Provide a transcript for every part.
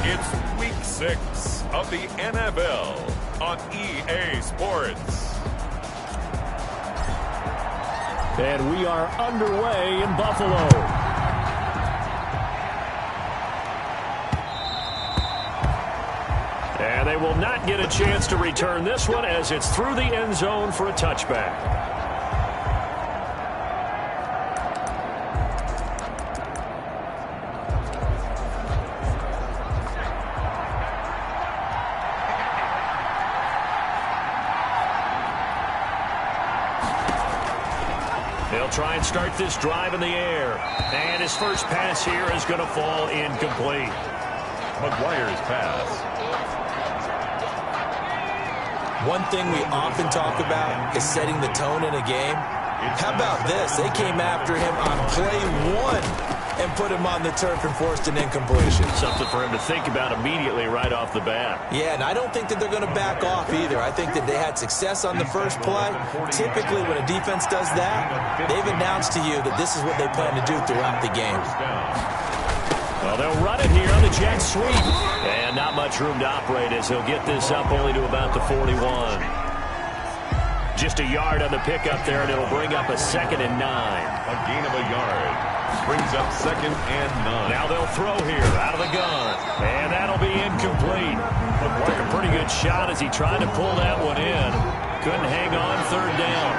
It's Week 6 of the NFL on EA Sports. And we are underway in Buffalo. And they will not get a chance to return this one as it's through the end zone for a touchback. They'll try and start this drive in the air. And his first pass here is going to fall incomplete. McGuire's pass. One thing we often talk about is setting the tone in a game. How about this? They came after him on play 1 and put him on the turf and forced an incompletion. Something for him to think about immediately right off the bat. Yeah, and I don't think that they're going to back off either. I think that they had success on the first play. Typically, when a defense does that, they've announced to you that this is what they plan to do throughout the game. Well, they'll run it here on the jet sweep. And not much room to operate as he'll get this up only to about the 41. Just a yard on the pickup there, and it'll bring up a 2nd and 9. A gain of a yard. Brings up 2nd and 9. Now they'll throw here out of the gun. And that'll be incomplete. Took a pretty good shot as he tried to pull that one in. Couldn't hang on 3rd down.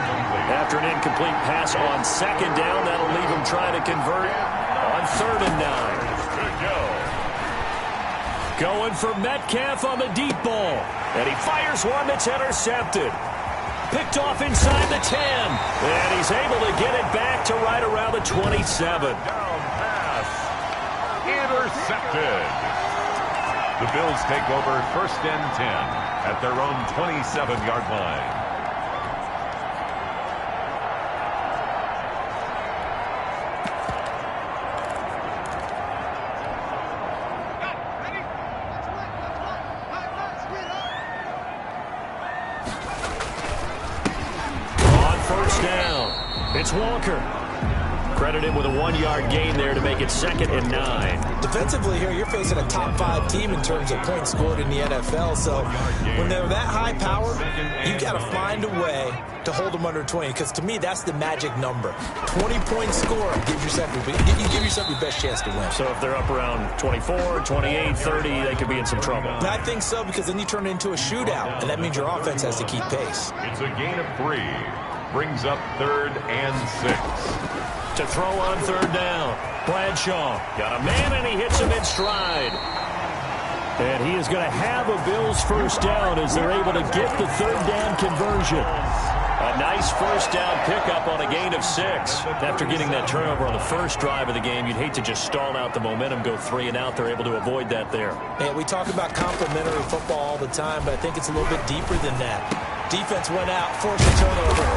After an incomplete pass on 2nd down, that'll leave him trying to convert on 3rd and 9. Going for Metcalf on the deep ball. And he fires one that's intercepted. Picked off inside the 10. And he's able to get it back to right around the 27. Down pass. Intercepted. The Bills take over 1st and 10 at their own 27-yard line. It's Walker. Credit him with a 1-yard gain there to make it 2nd and 9. Defensively here, you're facing a top 5 team in terms of points scored in the NFL. So when they're that high power, you got to find a way to hold them under 20. Because to me, that's the magic number. 20-point score gives yourself you give yourself your best chance to win. So if they're up around 24, 28, 30, they could be in some trouble. I think so, because then you turn it into a shootout, and that means your offense has to keep pace. It's a gain of 3. Brings up 3rd and 6. To throw on 3rd down. Bradshaw got a man, and he hits him in stride. And he is going to have a Bills first down as they're able to get the 3rd down conversion. A nice first down pickup on a gain of 6. After getting that turnover on the first drive of the game, you'd hate to just stall out the momentum, go 3 and out. They're able to avoid that there. Yeah, we talk about complementary football all the time, but I think it's a little bit deeper than that. Defense went out, forced a turnover,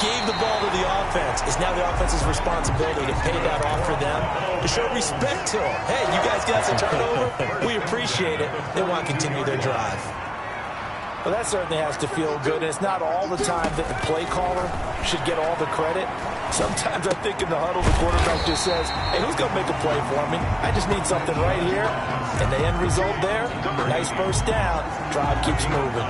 gave the ball to the offense. It's now the offense's responsibility to pay that off for them, to show respect to them. Hey, you guys got some turnover? We appreciate it. They want to continue their drive. Well, that certainly has to feel good. And it's not all the time that the play caller should get all the credit. Sometimes I think in the huddle, the quarterback just says, hey, who's going to make a play for me? I just need something right here. And the end result there, nice first down. Drive keeps moving.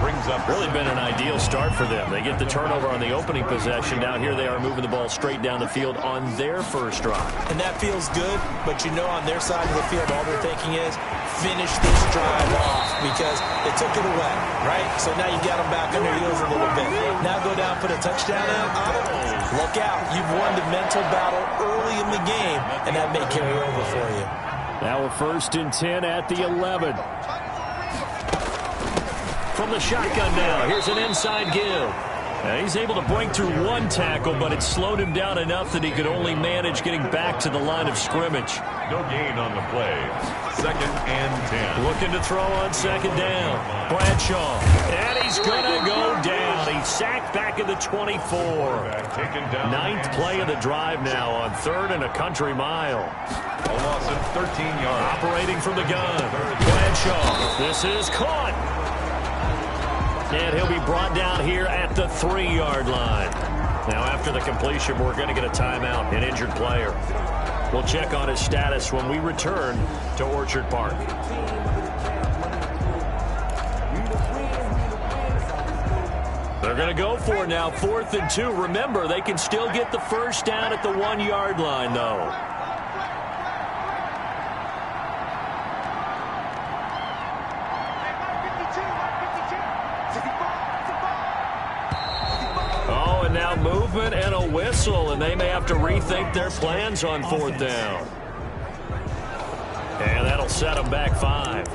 Brings up. Really been an ideal start for them. They get the turnover on the opening possession. Now here they are moving the ball straight down the field on their first drive. And that feels good, but you know on their side of the field, all they're thinking is finish this drive off because they took it away, right? So now you got them back on their heels a little bit. Now go down, put a touchdown on it. Look out. You've won the mental battle early in the game, and that may carry over for you. Now a 1st and 10 at the 11. From the shotgun now, here's an inside give. Now he's able to break through one tackle, but it slowed him down enough that he could only manage getting back to the line of scrimmage. No gain on the play. 2nd and 10. Looking to throw on 2nd down. Bradshaw. And he's going to go down. He's sacked back at the 24. Ninth play of the drive now on 3rd and a country mile. A loss of 13 yards. Operating from the gun. Bradshaw. This is caught. And he'll be brought down here at the 3-yard line. Now, after the completion, we're going to get a timeout, an injured player. We'll check on his status when we return to Orchard Park. They're going to go for it now, 4th and 2. Remember, they can still get the first down at the 1-yard line, though. Oh, and now movement and a whistle, and they may have to rethink their plans on 4th down. And that'll set them back 5.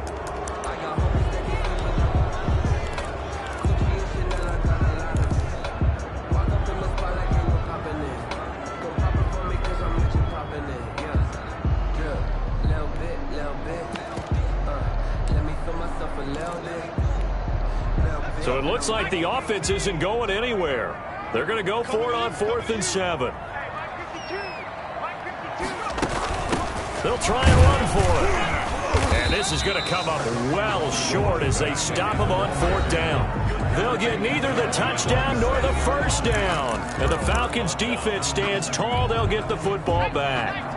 So it looks like the offense isn't going anywhere. They're going to go for it on 4th and 7. They'll try and run for it. And this is going to come up well short as they stop him on 4th down. They'll get neither the touchdown nor the first down. And the Falcons defense stands tall. They'll get the football back.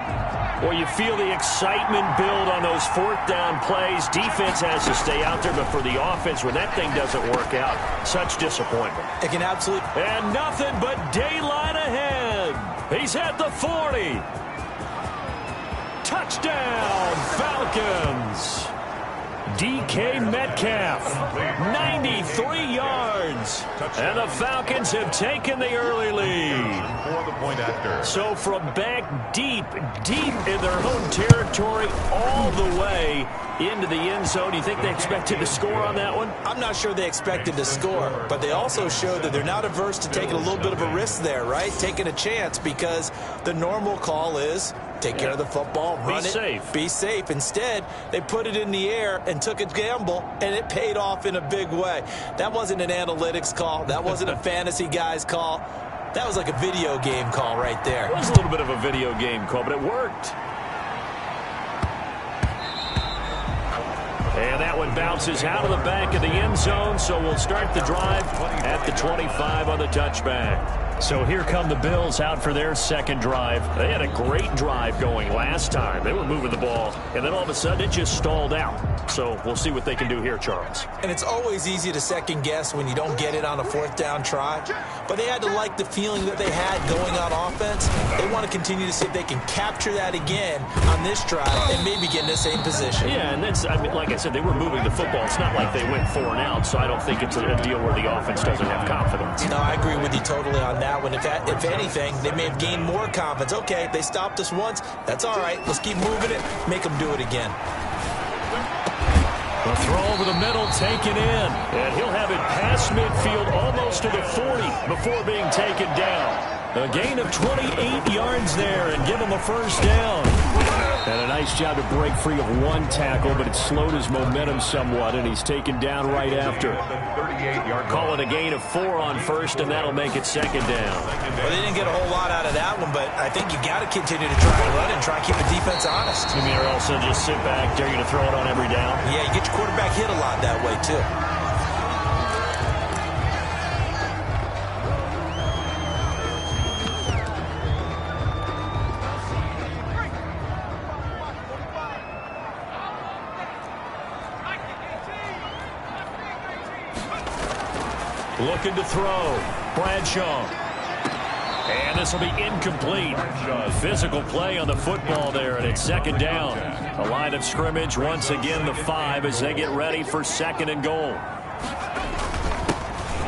Well, you feel the excitement build on those 4th down plays. Defense has to stay out there, but for the offense, when that thing doesn't work out, such disappointment. It can absolutely... And nothing but daylight ahead. He's at the 40. Touchdown, Falcons. DK Metcalf, 93 yards. And the Falcons have taken the early lead. So from back deep in their own territory, all the way into the end zone. Do you think they expected to score on that one? I'm not sure they expected to score, but they also showed that they're not averse to taking a little bit of a risk there, right? Taking a chance, because the normal call is take care of the football, run it, be safe. Instead, they put it in the air and took a gamble, and it paid off in a big way. That wasn't an analytics call. That wasn't a fantasy guy's call. That was like a video game call right there. It was a little bit of a video game call, but it worked. And that one bounces out of the back of the end zone, so we'll start the drive at the 25 on the touchback. So here come the Bills out for their second drive. They had a great drive going last time. They were moving the ball, and then all of a sudden it just stalled out. So we'll see what they can do here, Charles. And it's always easy to second guess when you don't get it on a 4th down try. But they had to like the feeling that they had going on offense. They want to continue to see if they can capture that again on this drive and maybe get in the same position. Yeah, and that's, I mean, like I said, they were moving the football. It's not like they went 4 and out, so I don't think it's a deal where the offense doesn't have confidence. No, I agree with you totally on that one. If anything, they may have gained more confidence. Okay, they stopped us once. That's all right. Let's keep moving it. Make them do it again. The throw over the middle, taken in. And he'll have it past midfield, almost to the 40 before being taken down. A gain of 28 yards there and give him a first down. And a nice job to break free of one tackle, but it slowed his momentum somewhat, and he's taken down right after. Call it a gain of 4 on first, and that'll make it second down. Well, they didn't get a whole lot out of that one, but I think you got to continue to try and run and try and keep the defense honest. You mean, or else they'll just sit back, dare you to throw it on every down? Yeah, you get your quarterback hit a lot that way, too. Looking to throw. Bradshaw. And this will be incomplete. Physical play on the football there, and it's second down. A line of scrimmage, once again the 5 as they get ready for second and goal.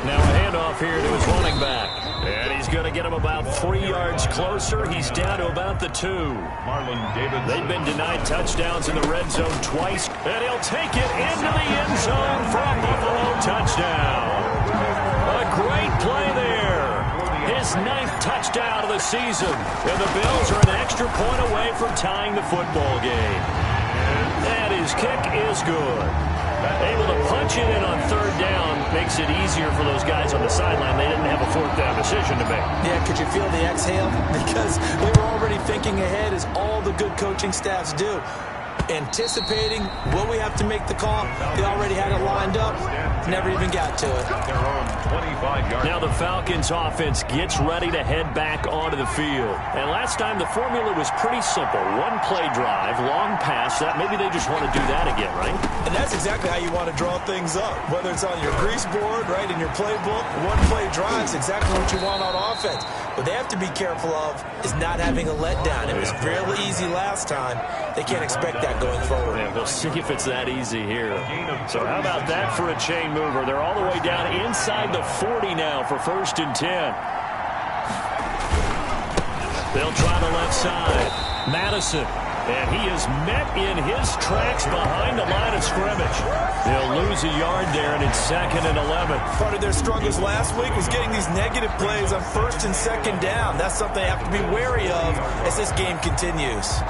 Now a handoff here to his running back. And he's going to get him about 3 yards closer. He's down to about the 2. They've been denied touchdowns in the red zone twice. And he'll take it into the end zone for a Buffalo touchdown. A great play there. His 9th touchdown of the season. And the Bills are an extra point away from tying the football game. And his kick is good. Able to punch it in on 3rd down makes it easier for those guys on the sideline. They didn't have a 4th down decision to make. Yeah, could you feel the exhale? Because they were already thinking ahead, as all the good coaching staffs do. anticipating, will we have to make the call? They already had it lined up, never even got to it. Their own 25-yard. Now the Falcons offense gets ready to head back onto the field. And last time the formula was pretty simple. One play drive, long pass. That maybe they just want to do that again, right? And that's exactly how you want to draw things up. Whether it's on your grease board, right, in your playbook, one play drive is exactly what you want on offense. What they have to be careful of is not having a letdown. It was real easy last time. They can't expect that going forward. And we'll see if it's that easy here. So how about that for a chain mover? They're all the way down inside the 40 now for 1st and 10. They'll try the left side. Madison. And he is met in his tracks behind the line of scrimmage. They'll lose a yard there, and it's 2nd and 11. Part of their struggles last week was getting these negative plays on 1st and 2nd down. That's something they have to be wary of as this game continues.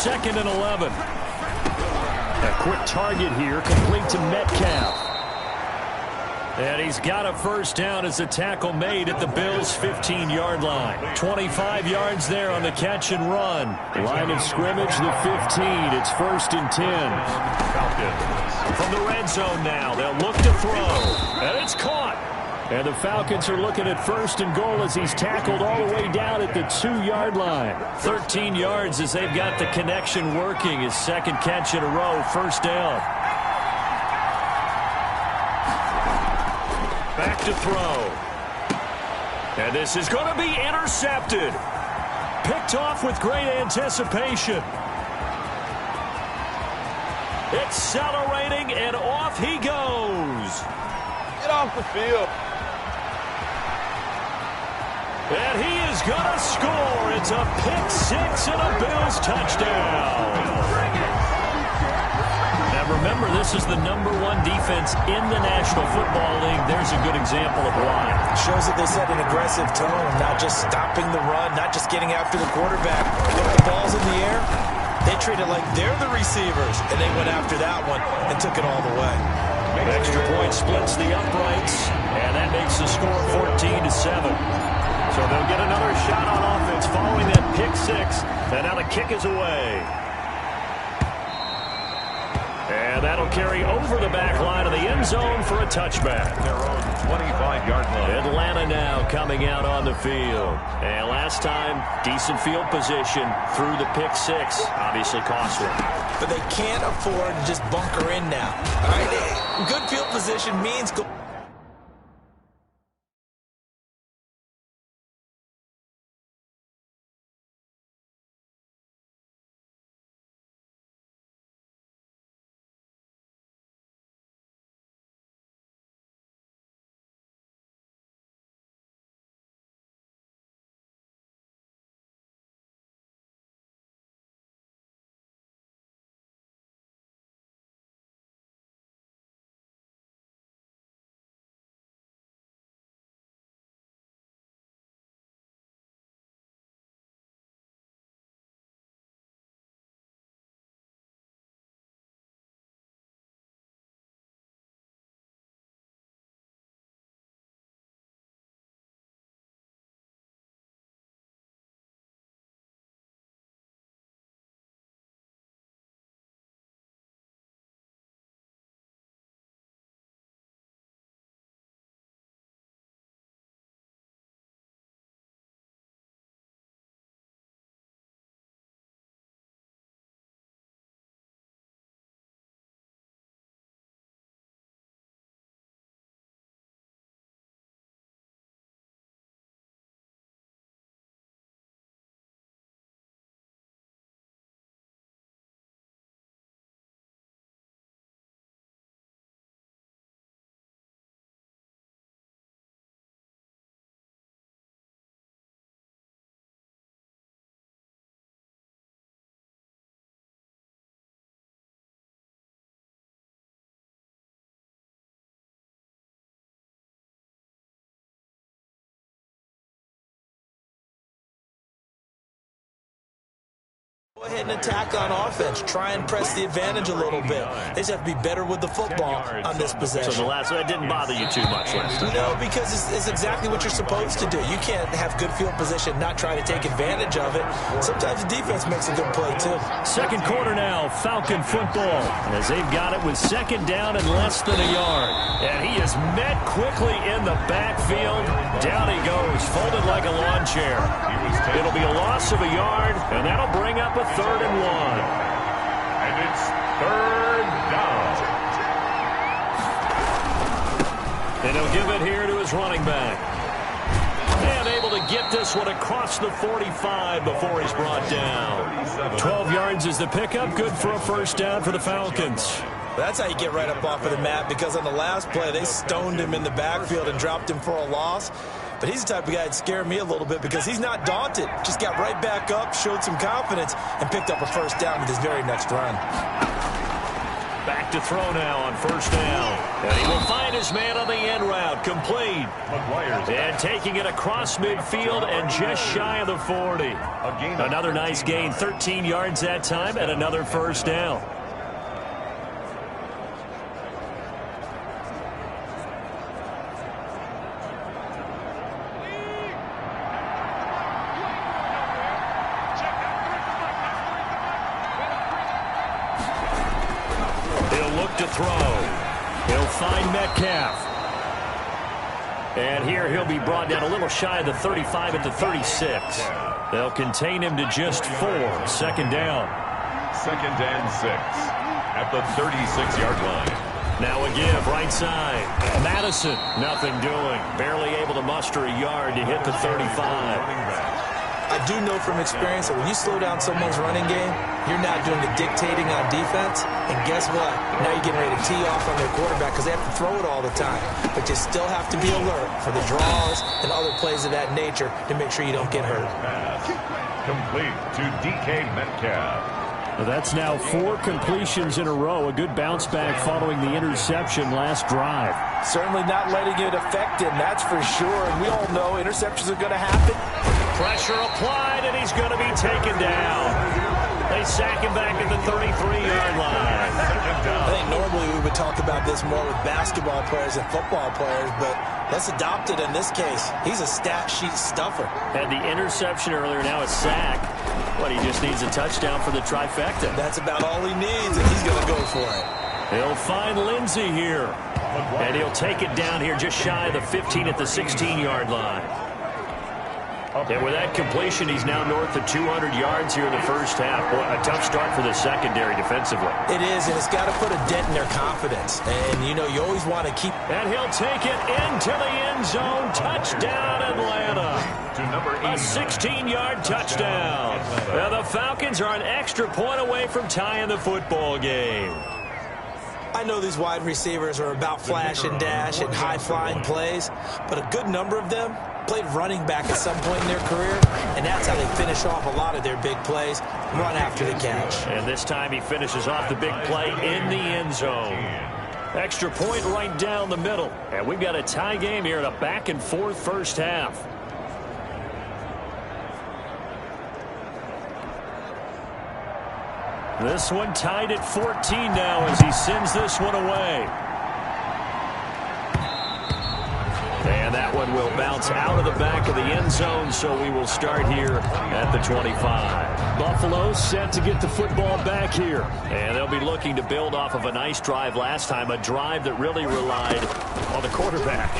Second and 11. A quick target here, complete to Metcalf. And he's got a first down as the tackle made at the Bills' 15-yard line. 25 yards there on the catch and run. Line of scrimmage, the 15. It's 1st and 10. From the red zone now, they'll look to throw. And it's caught. And the Falcons are looking at 1st and goal as he's tackled all the way down at the 2-yard line. 13 yards as they've got the connection working. His 2nd catch in a row, 1st down. Back to throw. And this is going to be intercepted. Picked off with great anticipation. Accelerating, and off he goes. Get off the field. And he is going to score. It's a pick six and a Bills touchdown. Now remember, this is the #1 defense in the National Football League. There's a good example of why. It shows that they set an aggressive tone, not just stopping the run, not just getting after the quarterback. When the ball's in the air, they treat it like they're the receivers, and they went after that one and took it all the way. Extra point splits the uprights, and that makes the score 14-7. So they'll get another shot on offense following that pick six. And now the kick is away. And that'll carry over the back line of the end zone for a touchback. Their own 25-yard line. Atlanta now coming out on the field. And last time, decent field position through the pick six. Obviously costly. But they can't afford to just bunker in now. All right? Good field position means Go ahead and attack on offense. Try and press the advantage a little bit. They just have to be better with the football on this possession. So that didn't bother you too much last time? No, because it's exactly what you're supposed to do. You can't have good field position, not try to take advantage of it. Sometimes the defense makes a good play, too. Second quarter now, Falcon football, as they've got it with second down and less than a yard. And he is met quickly in the backfield. Down he goes, folded like a lawn chair. It'll be a loss of a yard, and that'll bring up a 3rd and 1. And it's 3rd down. And he'll give it here to his running back. And able to get this one across the 45 before he's brought down. 12 yards is the pickup. Good for a first down for the Falcons. That's how you get right up off of the mat, because on the last play, they stoned him in the backfield and dropped him for a loss. But he's the type of guy that scared me a little bit because he's not daunted. Just got right back up, showed some confidence, and picked up a first down with his very next run. Back to throw now on first down. And he will find his man on the end route. Complete. And taking it across midfield and just shy of the 40. Another nice gain. 13 yards that time and another first down. To throw. He'll find Metcalf. And here he'll be brought down a little shy of the 35 at the 36. They'll contain him to just 4. Second down. 2nd and 6 at the 36-yard line. Now a give, right side. Madison, nothing doing. Barely able to muster a yard to hit the 35. I do know from experience that when you slow down someone's running game, you're now doing the dictating on defense. And guess what? Now you're getting ready to tee off on their quarterback because they have to throw it all the time. But you still have to be alert for the draws and other plays of that nature to make sure you don't get hurt. Pass complete to DK Metcalf. Well, that's now 4 completions in a row. A good bounce back following the interception last drive. Certainly not letting it affect him, that's for sure. And we all know interceptions are going to happen. Pressure applied, and he's going to be taken down. They sack him back at the 33-yard line. I think normally we would talk about this more with basketball players and football players, but let's adopt it in this case. He's a stat sheet stuffer. Had the interception earlier, now a sack. But he just needs a touchdown for the trifecta. That's about all he needs, and he's going to go for it. He'll find Lindsey here. And he'll take it down here just shy of the 15 at the 16-yard line. And with that completion, he's now north of 200 yards here in the first half. Boy, a tough start for the secondary defensively. It is, and it's got to put a dent in their confidence. And, you know, you always want to keep... And he'll take it into the end zone. Touchdown, Atlanta. A 16-yard touchdown. Now the Falcons are an extra point away from tying the football game. I know these wide receivers are about flash and dash and high-flying plays, but a good number of them played running back at some point in their career, and that's how they finish off a lot of their big plays, run after the catch. And this time he finishes off the big play in the end zone. Extra point right down the middle. And we've got a tie game here in a back-and-forth first half. This one tied at 14 now as he sends this one away. And that one will bounce out of the back of the end zone, so we will start here at the 25. Buffalo set to get the football back here. And they'll be looking to build off of a nice drive last time, a drive that really relied on the quarterback.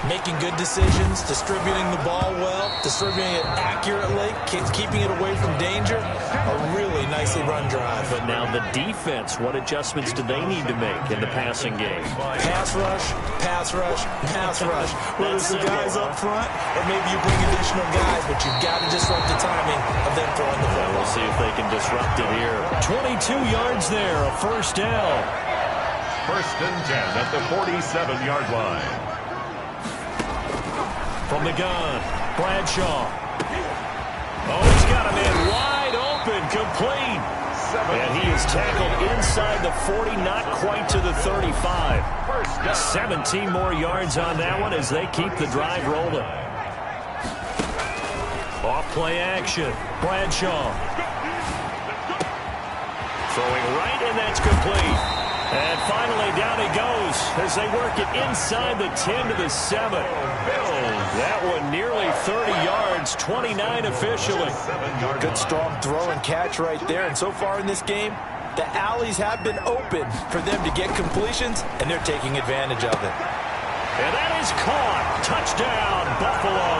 Making good decisions, distributing the ball well, distributing it accurately, keeping it away from danger. A really nicely run drive. But now the defense, what adjustments do they need to make in the passing game? Pass rush, pass rush, pass rush. Whether it's the guys up front or maybe you bring additional guys, but you've got to disrupt the timing of them throwing the ball. We'll see if they can disrupt it here. 22 yards there, a first down. 1st and 10 at the 47-yard line. From the gun, Bradshaw. Oh, he's got a man wide open, complete. And he is tackled inside the 40, not quite to the 35. 17 more yards on that one as they keep the drive rolling. Off play action, Bradshaw. Throwing right, and that's complete. And finally, down he goes as they work it inside the 10 to the 7. That one nearly 30 yards, 29 officially. Good strong throw and catch right there. And so far in this game, the alleys have been open for them to get completions, and they're taking advantage of it. And that is caught. Touchdown, Buffalo.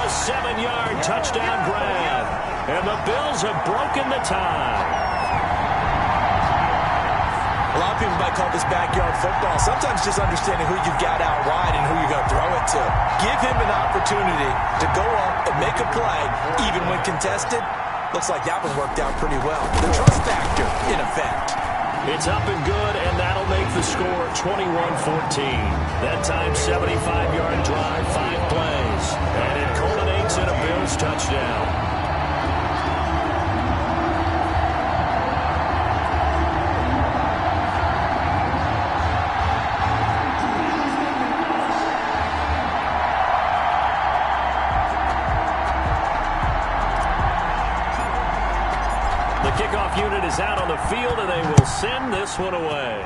A 7-yard touchdown grab. And the Bills have broken the tie. A lot of people might call this backyard football. Sometimes just understanding who you've got out wide and who you're going to throw it to. Give him an opportunity to go up and make a play, even when contested. Looks like that one worked out pretty well. The trust factor, in effect. It's up and good, and that'll make the score 21-14. That time, 75-yard drive, 5 plays. And it culminates in a Bills touchdown. Kickoff unit is out on the field, and they will send this one away.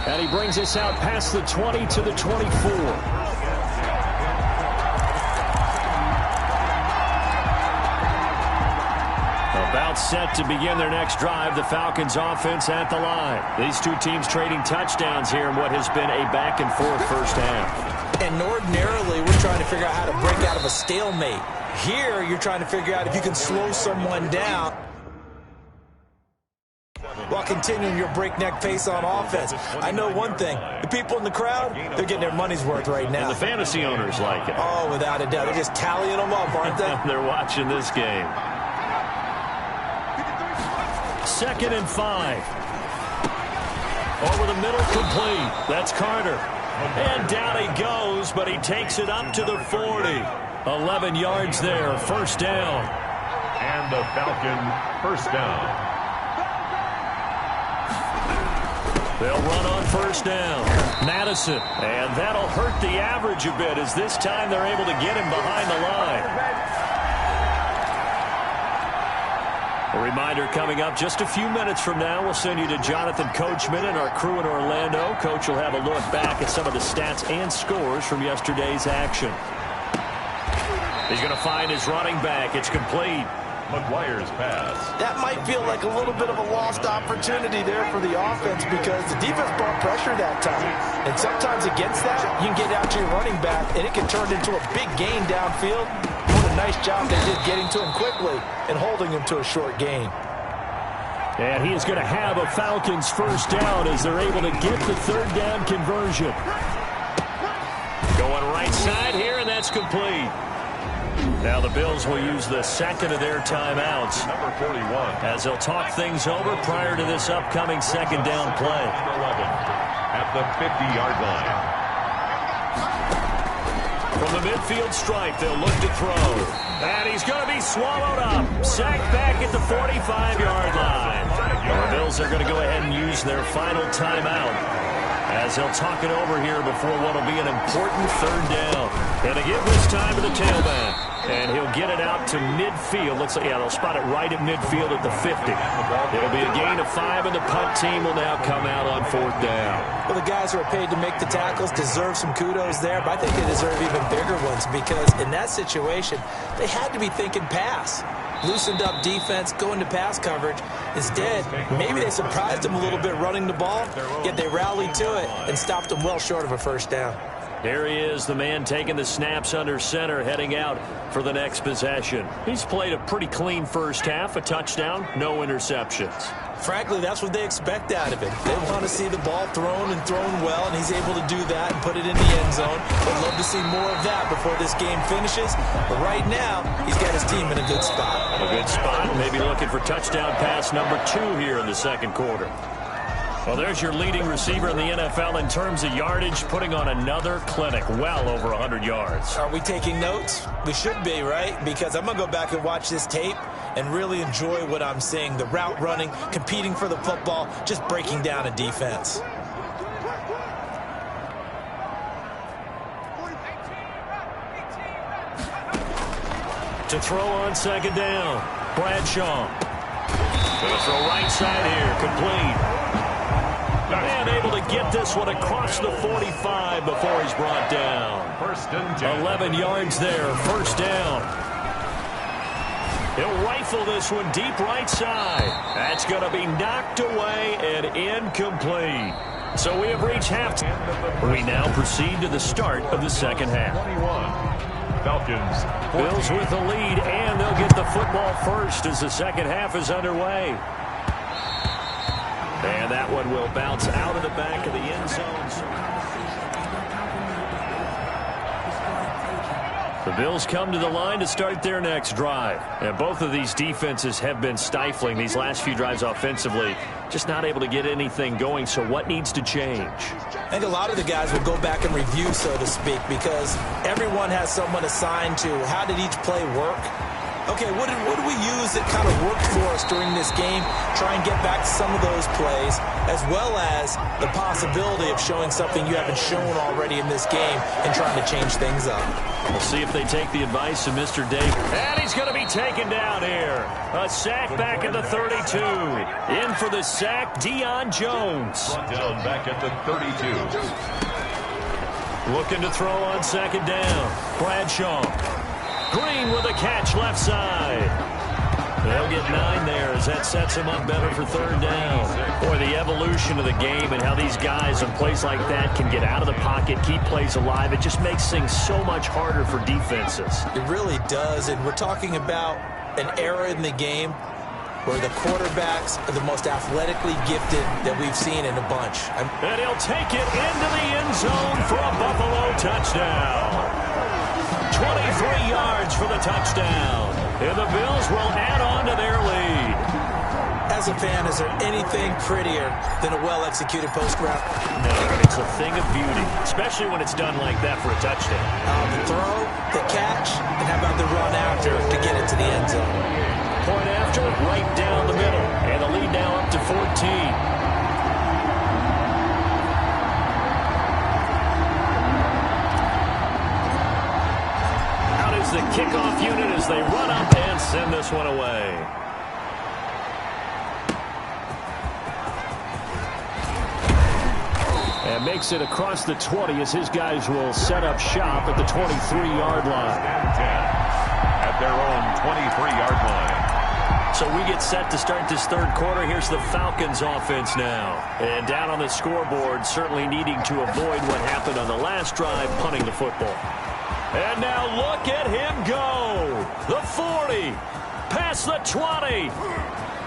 And he brings us out past the 20 to the 24. About set to begin their next drive, the Falcons offense at the line. These two teams trading touchdowns here in what has been a back-and-forth first half. And ordinarily, we're trying to figure out how to break out of a stalemate. Here, you're trying to figure out if you can slow someone down while continuing your breakneck pace on offense. I know one thing. The people in the crowd, they're getting their money's worth right now. And the fantasy owners like it. Oh, without a doubt. They're just tallying them up, aren't they? They're watching this game. 2nd and 5. Over the middle, complete. That's Carter. And down he goes, but he takes it up to the 40. 11 yards there, first down. And the Falcon first down. They'll run on first down. Madison, and that'll hurt the average a bit as this time they're able to get him behind the line. A reminder coming up just a few minutes from now. We'll send you to Jonathan Coachman and our crew in Orlando. Coach will have a look back at some of the stats and scores from yesterday's action. He's going to find his running back. It's complete. McGuire's pass. That might feel like a little bit of a lost opportunity there for the offense because the defense brought pressure that time. And sometimes against that, you can get out to your running back, and it can turn into a big gain downfield. What a nice job they did getting to him quickly and holding him to a short gain. And he is going to have a Falcons first down as they're able to get the third down conversion. Going right side here, and that's complete. Now the Bills will use the second of their timeouts. Number 41. As they'll talk things over prior to this upcoming second down play. 11 at the 50-yard line. From the midfield stripe, they'll look to throw. And he's going to be swallowed up. Sacked back at the 45-yard line. The Bills are going to go ahead and use their final timeout as they'll talk it over here before what will be an important third down. And they give this time to the tailback. And he'll get it out to midfield. Looks like, yeah, they'll spot it right at midfield at the 50. It'll be a gain of 5, and the punt team will now come out on fourth down. Well, the guys who are paid to make the tackles deserve some kudos there, but I think they deserve even bigger ones because in that situation, they had to be thinking pass. Loosened up defense, going to pass coverage. Instead, maybe they surprised them a little bit running the ball, yet they rallied to it and stopped them well short of a first down. There he is, the man taking the snaps under center, heading out for the next possession. He's played a pretty clean first half, a touchdown, no interceptions. Frankly, that's what they expect out of him. They want to see the ball thrown and thrown well, and he's able to do that and put it in the end zone. I'd love to see more of that before this game finishes. But right now, he's got his team in a good spot. A good spot, maybe looking for touchdown pass number 2 here in the second quarter. Well, there's your leading receiver in the NFL in terms of yardage, putting on another clinic, well over 100 yards. Are we taking notes? We should be, right? Because I'm going to go back and watch this tape and really enjoy what I'm seeing. The route running, competing for the football, just breaking down a defense. To throw on second down. Bradshaw. Going to throw right side here. Complete. And able to get this one across the 45 before he's brought down. 11 yards there. First down. He'll rifle this one deep right side. That's going to be knocked away and incomplete. So we have reached halftime. We now proceed to the start of the second half. 21. Falcons. 14. Bills with the lead, and they'll get the football first as the second half is underway. And that one will bounce out of the back of the end zone. The Bills come to the line to start their next drive. And both of these defenses have been stifling these last few drives offensively. Just not able to get anything going, so what needs to change? I think a lot of the guys will go back and review, so to speak, because everyone has someone assigned to how did each play work. Okay, what did we use that kind of worked for us during this game? Try and get back to some of those plays, as well as the possibility of showing something you haven't shown already in this game and trying to change things up. We'll see if they take the advice of Mr. Dave. And he's going to be taken down here. A sack back at the 32. In for the sack, Deion Jones. Brought down back at the 32. Looking to throw on second down. Bradshaw. Green with a catch left side. They'll get 9 there as that sets them up better for third down. Boy, the evolution of the game and how these guys on plays like that can get out of the pocket, keep plays alive, it just makes things so much harder for defenses. It really does, and we're talking about an era in the game where the quarterbacks are the most athletically gifted that we've seen in a bunch. And he'll take it into the end zone for a Buffalo touchdown. 23 yards for the touchdown. And the Bills will add on to their lead. As a fan, is there anything prettier than a well-executed post route? No, it's a thing of beauty, especially when it's done like that for a touchdown. The throw, the catch, and how about the run after to get it to the end zone? Point after, right down the middle. And the lead now up to 14. The kickoff unit as they run up and send this one away. And makes it across the 20 as his guys will set up shop at the 23-yard line. At their own 23-yard line. So we get set to start this third quarter. Here's the Falcons offense now. And down on the scoreboard, certainly needing to avoid what happened on the last drive, punting the football. And now look at him go. The 40. Past the 20.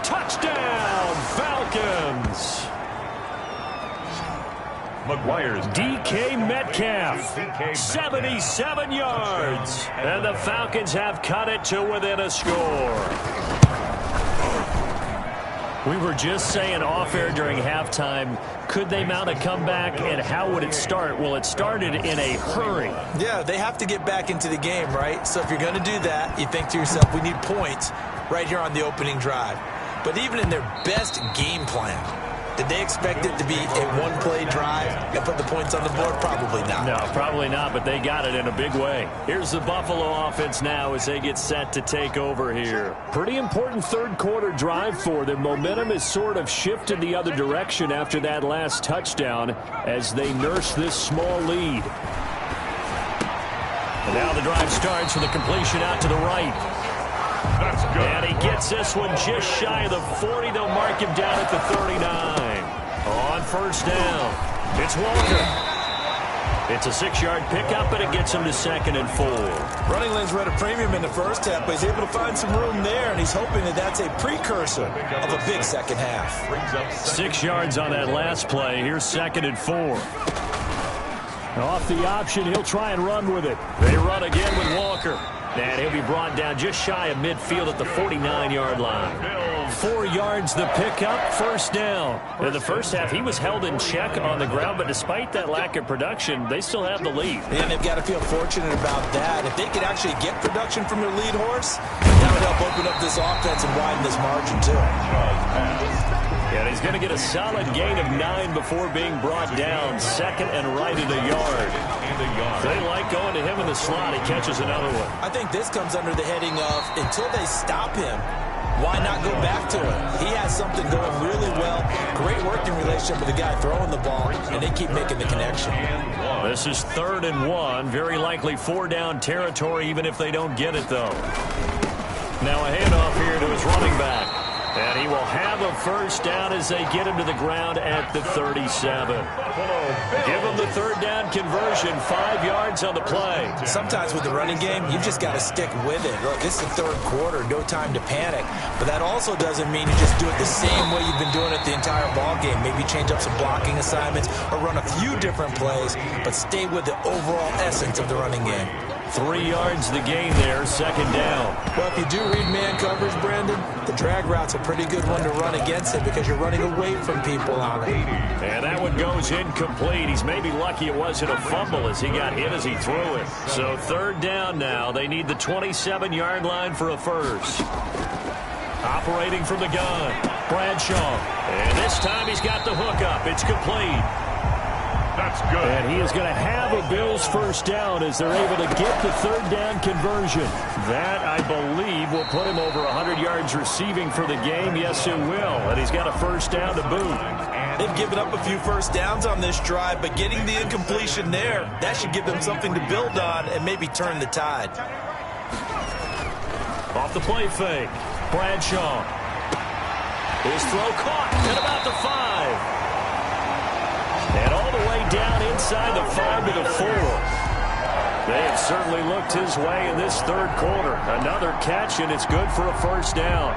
Touchdown, Falcons. McGuire's DK Metcalf, 77 yards. And the Falcons have cut it to within a score. We were just saying off-air during halftime, could they mount a comeback, and how would it start? Well, it started in a hurry. Yeah, they have to get back into the game, right? So if you're going to do that, you think to yourself, we need points right here on the opening drive. But even in their best game plan, did they expect it to be a one-play drive and put the points on the board? Probably not. No, probably not, but they got it in a big way. Here's the Buffalo offense now as they get set to take over here. Pretty important third quarter drive for them. Momentum has sort of shifted the other direction after that last touchdown as they nurse this small lead. And now the drive starts with a completion out to the right. That's good. And he gets this one just shy of the 40. They'll mark him down at the 39. On first down, it's Walker. It's a 6-yard pickup, and it gets him to second and 4. Running lanes were at a premium in the first half, but he's able to find some room there, and he's hoping that that's a precursor of a big second half. 6 yards on that last play. Here's second and 4. Off the option, he'll try and run with it. They run again with Walker. And he'll be brought down just shy of midfield at the 49-yard line. 4 yards the pickup, first down. In the first half, he was held in check on the ground, but despite that lack of production, they still have the lead. And they've got to feel fortunate about that. If they could actually get production from their lead horse, that would help open up this offense and widen this margin, too. And he's going to get a solid gain of 9 before being brought down. Second and right at a yard. They like going to him in the slot. He catches another one. I think this comes under the heading of until they stop him, why not go back to it? He has something going really well. Great working relationship with the guy throwing the ball, and they keep making the connection. This is 3rd and 1. Very likely 4-down territory, even if they don't get it, though. Now a handoff here to his running back. And he will have a first down as they get him to the ground at the 37. Give him the 3rd down conversion, 5 yards on the play. Sometimes with the running game, you've just got to stick with it. Look, this is the 3rd quarter, no time to panic. But that also doesn't mean you just do it the same way you've been doing it the entire ball game. Maybe change up some blocking assignments or run a few different plays, but stay with the overall essence of the running game. 3 yards the gain there, 2nd down. Well, if you do read man coverage, Brandon, the drag route's a pretty good one to run against it because you're running away from people on it. And that one goes incomplete. He's maybe lucky it wasn't a fumble as he got hit as he threw it. So 3rd down now. They need the 27-yard line for a first. Operating from the gun, Bradshaw. And this time he's got the hook up. It's complete. That's good. And he is going to have a Bills first down as they're able to get the 3rd down conversion. That, I believe, will put him over 100 yards receiving for the game. Yes, it will. And he's got a first down to boot. They've given up a few first downs on this drive, but getting the incompletion there, that should give them something to build on and maybe turn the tide. Off the play fake, Bradshaw. His throw caught at about the 5. And all the way down inside the 5 to the 4. They have certainly looked his way in this 3rd quarter. Another catch, and it's good for a first down.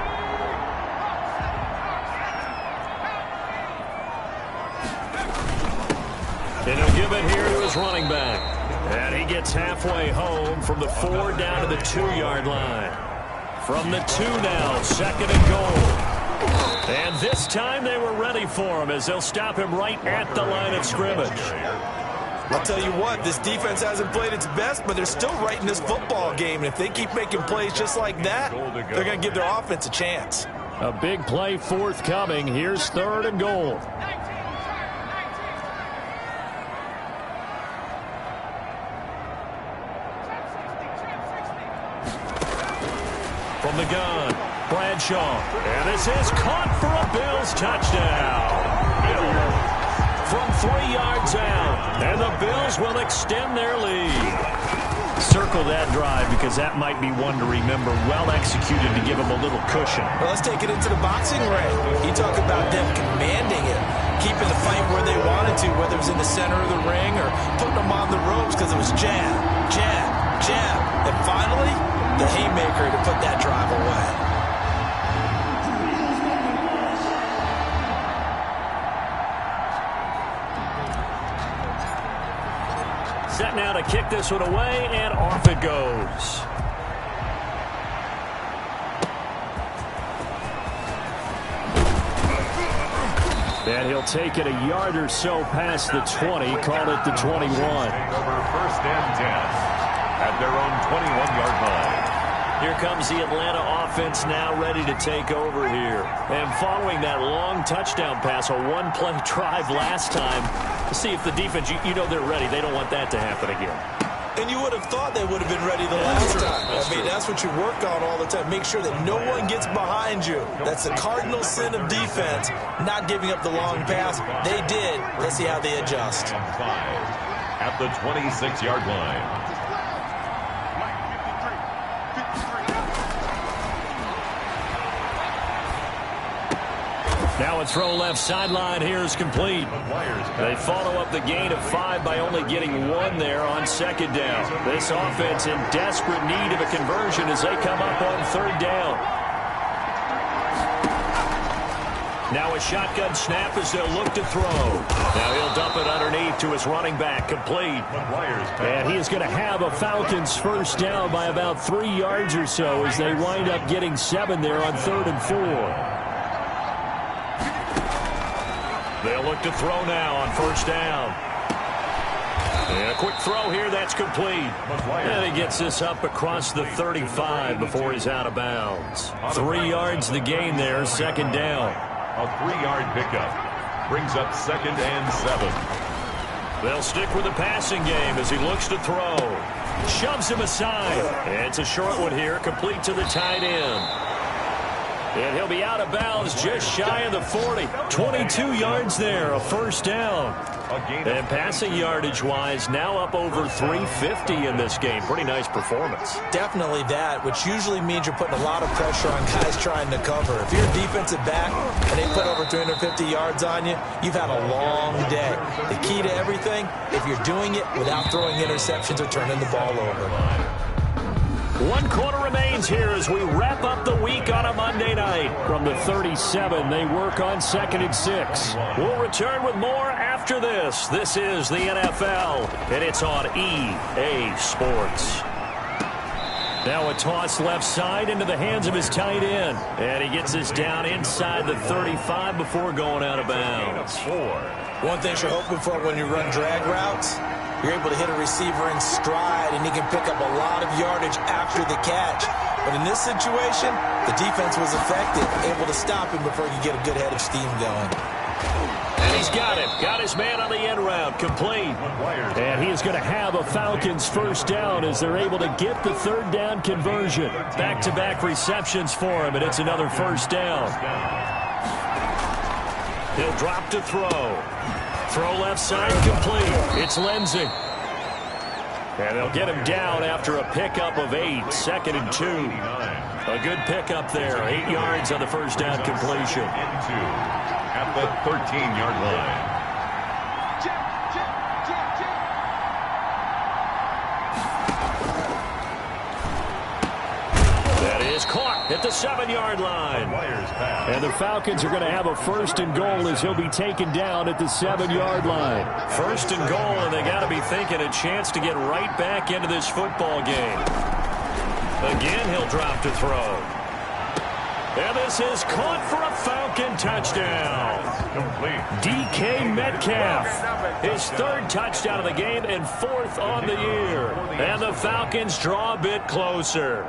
And he'll give it here to his running back. And he gets halfway home from the 4 down to the 2-yard line. From the 2 now, 2nd and goal. And this time they were ready for him as they'll stop him right at the line of scrimmage. I'll tell you what, this defense hasn't played its best, but they're still right in this football game. And if they keep making plays just like that, they're going to give their offense a chance. A big play forthcoming. Here's 3rd and goal. From the gun, Bradshaw. And this is caught for a Bills touchdown. From 3 yards out. And the Bills will extend their lead. Circle that drive because that might be one to remember. Well executed to give them a little cushion. Well, let's take it into the boxing ring. You talk about them commanding it, keeping the fight where they wanted to, whether it was in the center of the ring or putting them on the ropes because it was jab, jab, jab. And finally, the haymaker to put that drive away. Set now to kick this one away, and off it goes. And he'll take it a yard or so past the 20, call it the 21. Over 1st and 10 at their own 21-yard line. Here comes the Atlanta offense now ready to take over here. And following that long touchdown pass, a one-play drive last time, to see if the defense, you know they're ready. They don't want that to happen again. And you would have thought they would have been ready the last time. That's what you work on all the time. Make sure that no one gets behind you. That's the cardinal sin of defense, not giving up the long pass. They did. Let's see how they adjust. 5 at the 26-yard line. Now a throw left sideline here is complete. They follow up the gain of 5 by only getting 1 there on 2nd down. This offense in desperate need of a conversion as they come up on 3rd down. Now a shotgun snap as they'll look to throw. Now he'll dump it underneath to his running back, complete. And he is going to have a Falcons first down by about 3 yards or so as they wind up getting 7 there on 3rd and 4. They'll look to throw now on 1st down. And a quick throw here, that's complete. And he gets this up across the 35 before he's out of bounds. 3 yards the gain there, 2nd down. A 3-yard pickup. Brings up 2nd and 7. They'll stick with the passing game as he looks to throw. Shoves him aside. It's a short one here, complete to the tight end. And he'll be out of bounds just shy of the 40. 22 yards there, a first down. And passing yardage-wise, now up over 350 in this game. Pretty nice performance. Definitely that, which usually means you're putting a lot of pressure on guys trying to cover. If you're a defensive back and they put over 350 yards on you, you've had a long day. The key to everything, if you're doing it without throwing interceptions or turning the ball over. 1 quarter remains here as we wrap up the week on a Monday night. From the 37, they work on 2nd and 6. We'll return with more after this. This is the NFL, and it's on EA Sports. Now a toss left side into the hands of his tight end. And he gets this down inside the 35 before going out of bounds. One thing you're hoping for when you run drag routes, you're able to hit a receiver in stride, and he can pick up a lot of yardage after the catch. But in this situation, the defense was effective, able to stop him before he could get a good head of steam going. And he's got him. Got his man on the end route, complete. And he is going to have a Falcons first down as they're able to get the 3rd down conversion. Back-to-back receptions for him, and it's another first down. He'll drop to throw. Throw left side, complete. It's Lindsey. And they'll get him down after a pickup of 8, 2nd and 2. A good pickup there, 8 yards on the first down completion. At the 13-yard line. That is caught at the 7-yard line. And the Falcons are going to have a 1st and goal as he'll be taken down at the 7-yard line. 1st and goal, and they got to be thinking a chance to get right back into this football game. Again, he'll drop to throw. And this is caught for a Falcon touchdown. DK Metcalf, his 3rd touchdown of the game and 4th on the year. And the Falcons draw a bit closer.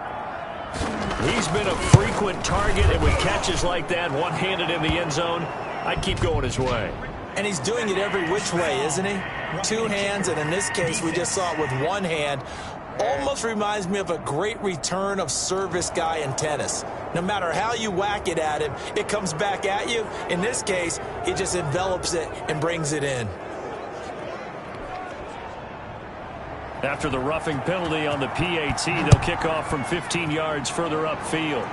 He's been a frequent target, and with catches like that, one-handed in the end zone, I'd keep going his way. And he's doing it every which way, isn't he? 2 hands, and in this case, we just saw it with 1 hand. Almost reminds me of a great return of service guy in tennis. No matter how you whack it at him, it comes back at you. In this case, he just envelops it and brings it in. After the roughing penalty on the PAT, they'll kick off from 15 yards further upfield.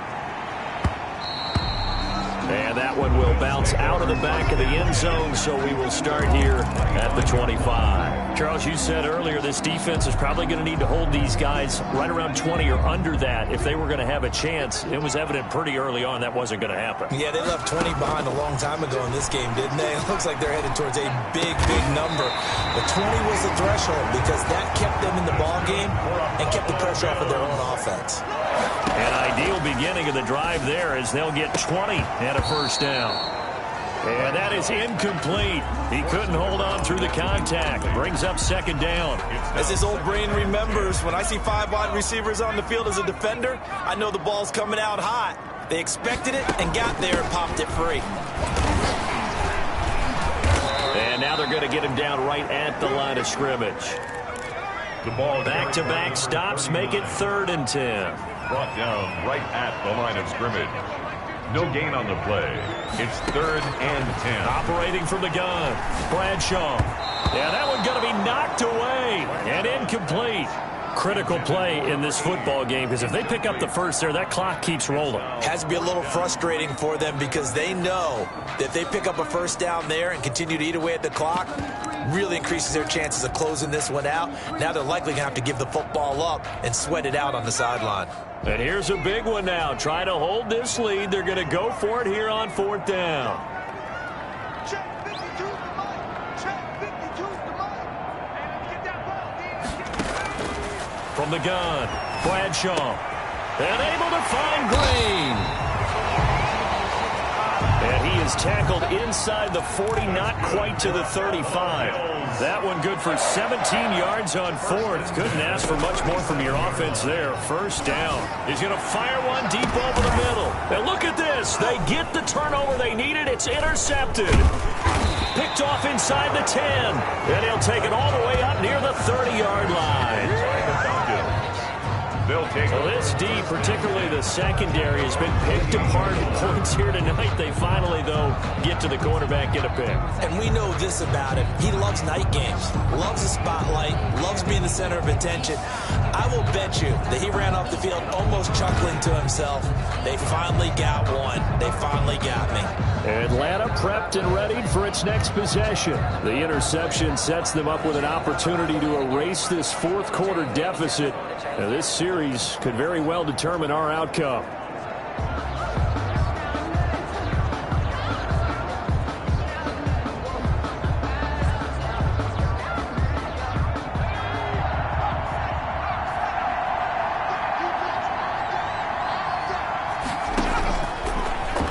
And that one will bounce out of the back of the end zone, so we will start here at the 25. Charles, you said earlier this defense is probably going to need to hold these guys right around 20 or under that if they were going to have a chance. It was evident pretty early on that wasn't going to happen. Yeah, they left 20 behind a long time ago in this game, didn't they? It looks like they're headed towards a big, big number. But 20 was the threshold because that kept them in the ball game and kept the pressure off of their own offense. An ideal beginning of the drive there as they'll get 20 and a first down. And that is incomplete. He couldn't hold on through the contact. Brings up 2nd down. As his old brain remembers, when I see 5 wide receivers on the field as a defender, I know the ball's coming out hot. They expected it and got there and popped it free. And now they're going to get him down right at the line of scrimmage. The ball back-to-back stops make it 3rd and 10. Brought down right at the line of scrimmage. No gain on the play. It's 3rd and 10. Operating from the gun, Bradshaw. Yeah, that one's going to be knocked away and incomplete. Critical play in this football game because if they pick up the first there, that clock keeps rolling. Has to be a little frustrating for them because they know that if they pick up a first down there and continue to eat away at the clock, really increases their chances of closing this one out. Now they're likely going to have to give the football up and sweat it out on the sideline. And here's a big one now. Trying to hold this lead. They're going to go for it here on 4th down. From the gun, Bradshaw. And able to find Green. And he is tackled inside the 40, not quite to the 35. That one good for 17 yards on fourth. Couldn't ask for much more from your offense there. First down. He's going to fire one deep over the middle. And look at this. They get the turnover they needed. It's intercepted. Picked off inside the 10. And he'll take it all the way up near the 30-yard line. Well, this D, particularly the secondary, has been picked apart at points here tonight. They finally, though, get to the quarterback, get a pick. And we know this about him. He loves night games, loves the spotlight, loves being the center of attention. I will bet you that he ran off the field almost chuckling to himself. They finally got one. They finally got me. Atlanta prepped and readied for its next possession. The interception sets them up with an opportunity to erase this fourth quarter deficit. Now, this series could very well determine our outcome.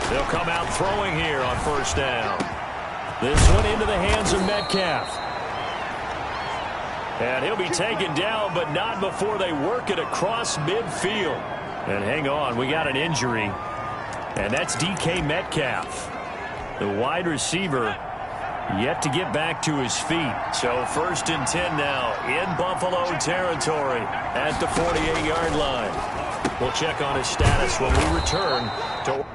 They'll come out throwing here on first down. This one into the hands of Metcalf. And he'll be taken down, but not before they work it across midfield. And hang on, we got an injury. And that's DK Metcalf, the wide receiver, yet to get back to his feet. So first and 10 now in Buffalo territory at the 48-yard line. We'll check on his status when we return to...